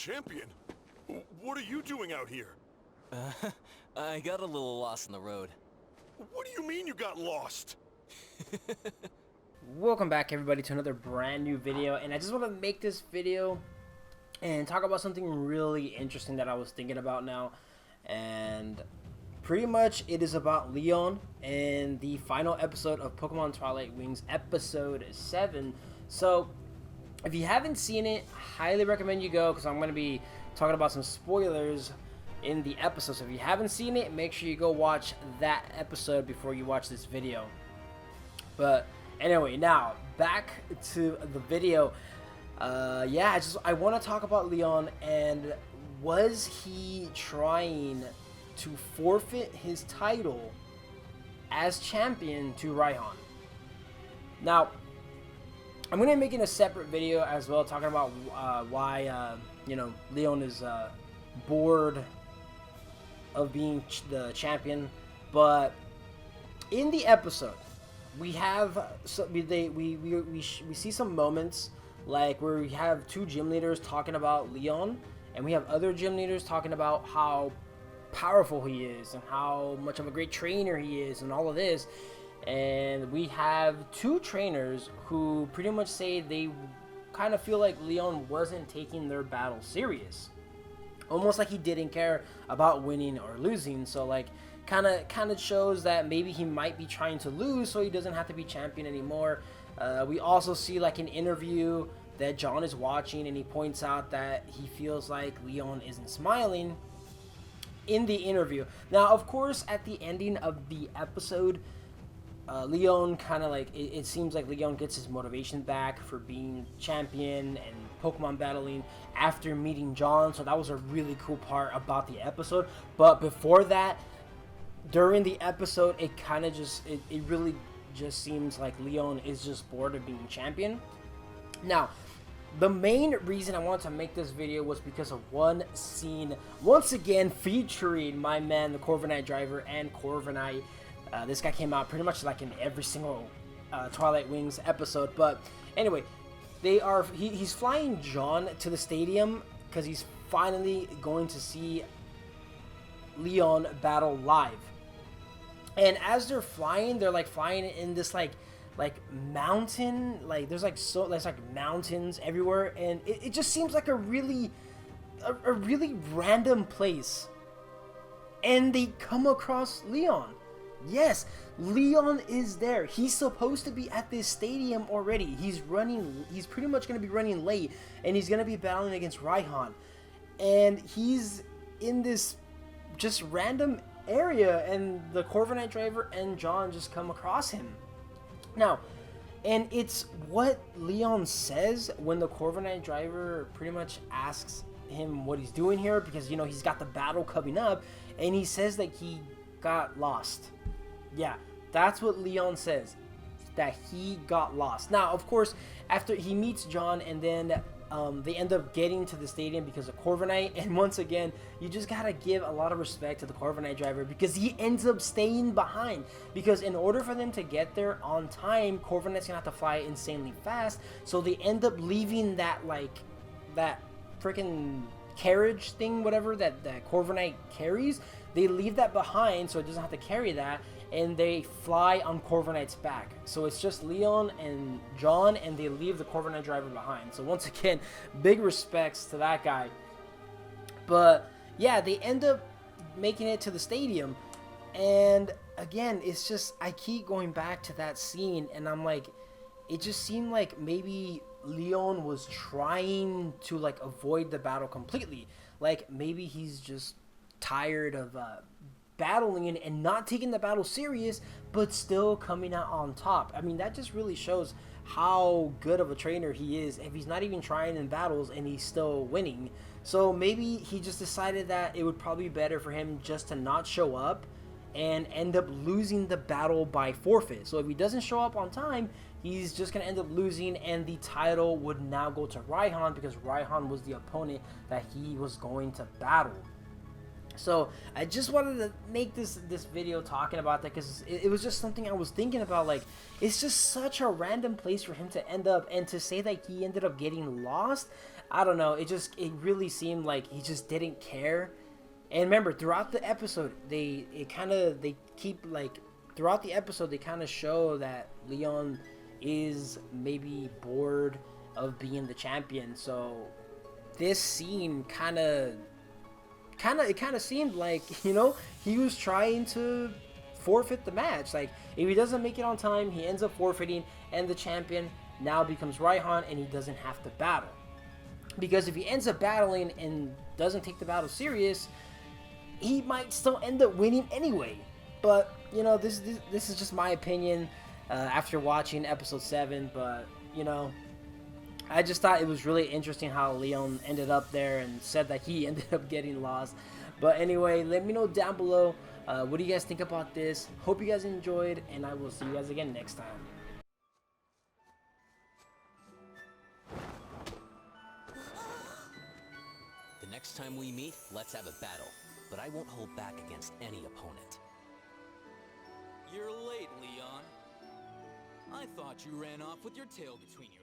champion? What are you doing out here? I got a little lost in the road. What do you mean you got lost? Welcome back everybody to another brand new video, and I just want to make this video and talk about something really interesting that I was thinking about now. And pretty much it is about Leon and the final episode of Pokemon Twilight Wings episode 7. So if you haven't seen it, highly recommend you go, because I'm going to be talking about some spoilers in the episode. So if you haven't seen it, make sure you go watch that episode before you watch this video. But anyway, now back to the video. I want to talk about Leon, and was he trying to forfeit his title as champion to Raihan? Now, I'm going to be making a separate video as well, talking about why Leon is bored of being the champion. But in the episode, we have we see some moments like where we have two gym leaders talking about Leon, and we have other gym leaders talking about how powerful he is and how much of a great trainer he is and all of this. And we have two trainers who pretty much say they kind of feel like Leon wasn't taking their battle serious, almost like he didn't care about winning or losing. So like kind of shows that maybe he might be trying to lose so he doesn't have to be champion anymore. We also see like an interview that John is watching, and he points out that he feels like Leon isn't smiling in the interview. Now, of course, at the ending of the episode, Leon kind of like, it seems like Leon gets his motivation back for being champion and Pokemon battling after meeting John. So that was a really cool part about the episode. But before that, during the episode, it kind of just, it really just seems like Leon is just bored of being champion. Now, the main reason I wanted to make this video was because of one scene, once again featuring my man, the Corviknight driver, and Corviknight. This guy came out pretty much like in every single Twilight Wings episode. But anyway, he's flying John to the stadium because he's finally going to see Leon battle live. And as they're flying in this like mountain, like there's like mountains everywhere, and it just seems like a really random place. And they come across Leon. Yes, Leon is there. He's supposed to be at this stadium already. He's pretty much going to be running late, and he's going to be battling against Raihan. And he's in this just random area, and the Corviknight driver and John just come across him. Now, and it's what Leon says when the Corviknight driver pretty much asks him what he's doing here, because, you know, he's got the battle coming up, and he says that he got lost. Yeah, that's what Leon says, that he got lost. Now, of course, after he meets John, and then they end up getting to the stadium because of Corviknight. And once again, you just gotta give a lot of respect to the Corviknight driver, because he ends up staying behind. Because in order for them to get there on time, Corviknight's gonna have to fly insanely fast. So they end up leaving that freaking carriage thing, whatever that Corviknight carries. They leave that behind so it doesn't have to carry that, and they fly on Corviknight's back. So it's just Leon and John, and they leave the Corviknight driver behind. So once again, big respects to that guy. But yeah, they end up making it to the stadium, and again, it's just, I keep going back to that scene, and I'm like, it just seemed like maybe Leon was trying to like avoid the battle completely. Like maybe he's just tired of battling and not taking the battle serious, but still coming out on top. I mean, that just really shows how good of a trainer he is if he's not even trying in battles and he's still winning. So maybe he just decided that it would probably be better for him just to not show up and end up losing the battle by forfeit. So if he doesn't show up on time, he's just going to end up losing, and the title would now go to Raihan, because Raihan was the opponent that he was going to battle. So I just wanted to make this video talking about that because it was just something I was thinking about. Like, it's just such a random place for him to end up, and to say that he ended up getting lost, I don't know. It really seemed like he just didn't care. And remember, throughout the episode, they kind of show that Leon is maybe bored of being the champion. So this scene kind of seemed like, you know, he was trying to forfeit the match. Like, if he doesn't make it on time, he ends up forfeiting, and the champion now becomes Raihan, and he doesn't have to battle. Because if he ends up battling and doesn't take the battle serious, he might still end up winning anyway. But, you know, this is just my opinion after watching episode 7. But, you know, I just thought it was really interesting how Leon ended up there and said that he ended up getting lost. But anyway, let me know down below what do you guys think about this. Hope you guys enjoyed, and I will see you guys again next time. The next time we meet, let's have a battle. But I won't hold back against any opponent. You're late, Leon. I thought you ran off with your tail between your